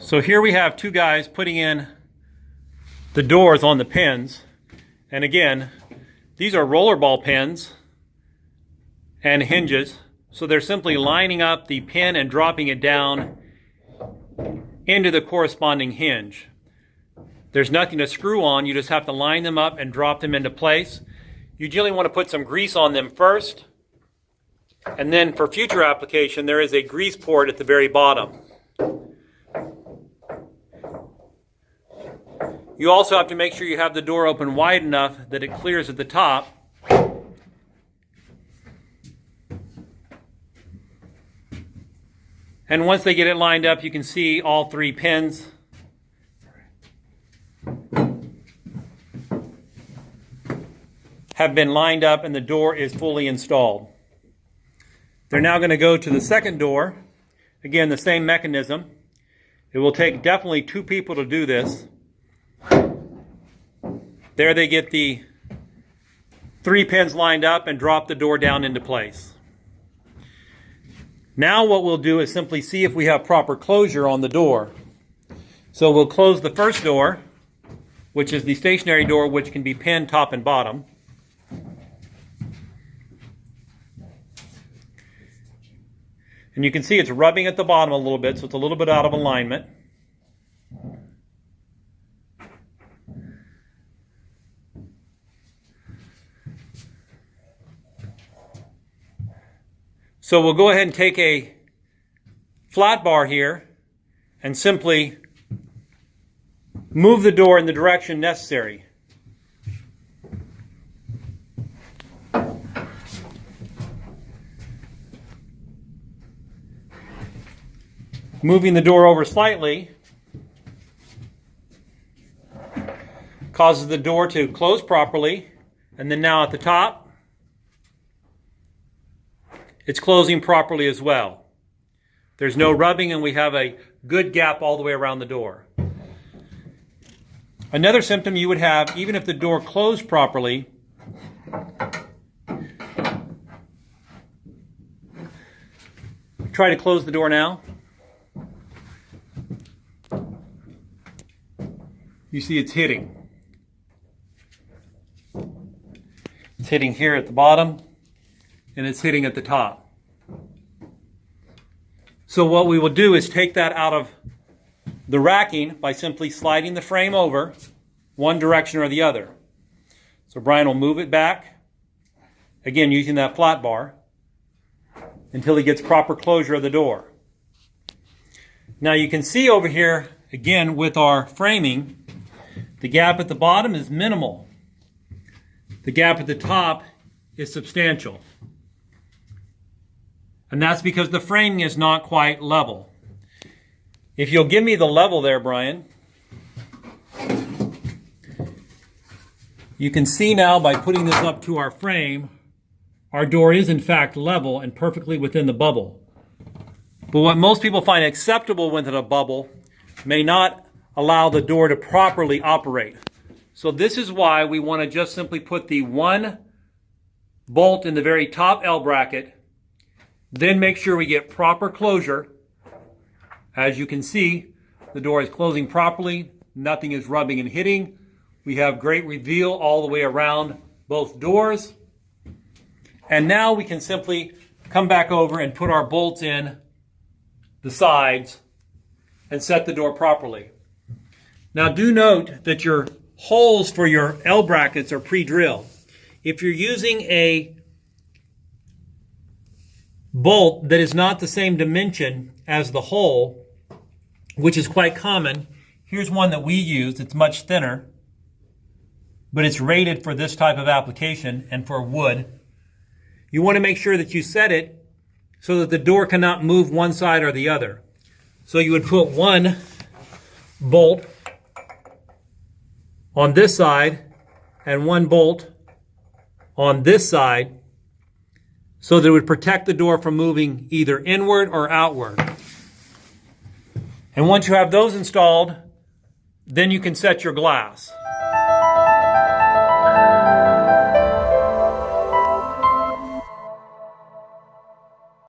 So here we have two guys putting in the doors on the pins. And again, these are rollerball pins and hinges. So they're simply lining up the pin and dropping it down into the corresponding hinge. There's nothing to screw on. You just have to line them up and drop them into place. You generally want to put some grease on them first. And then for future application, there is a grease port at the very bottom. You also have to make sure you have the door open wide enough that it clears at the top. And once they get it lined up, you can see all three pins. Have been lined up and the door is fully installed. They're now going to go to the second door. Again, the same mechanism. It will take definitely two people to do this. There they get the three pins lined up and drop the door down into place. Now what we'll do is simply see if we have proper closure on the door. So we'll close the first door, which is the stationary door, which can be pinned top and bottom. And you can see it's rubbing at the bottom a little bit, so it's a little bit out of alignment. So we'll go ahead and take a flat bar here and simply move the door in the direction necessary. Moving the door over slightly causes the door to close properly, and then now at the top, it's closing properly as well. There's no rubbing and we have a good gap all the way around the door. Another symptom you would have, even if the door closed properly, try to close the door now. You see it's hitting. It's hitting here at the bottom, and it's hitting at the top. So what we will do is take that out of the racking by simply sliding the frame over one direction or the other. So Brian will move it back, again using that flat bar, until he gets proper closure of the door. Now you can see over here, again with our framing, the gap at the bottom is minimal. The gap at the top is substantial. And that's because the framing is not quite level. If you'll give me the level there, Brian, you can see now by putting this up to our frame, our door is in fact level and perfectly within the bubble. But what most people find acceptable within a bubble may not allow the door to properly operate. So this is why we want to just simply put the one bolt in the very top L bracket, then make sure we get proper closure. As you can see, the door is closing properly. Nothing is rubbing and hitting. We have great reveal all the way around both doors. And now we can simply come back over and put our bolts in the sides and set the door properly. Now do note that your holes for your L brackets are pre-drilled. If you're using a bolt that is not the same dimension as the hole, which is quite common, here's one that we use. It's much thinner, but it's rated for this type of application and for wood. You want to make sure that you set it so that the door cannot move one side or the other. So you would put one bolt on this side and one bolt on this side, so that it would protect the door from moving either inward or outward. And once you have those installed, then you can set your glass.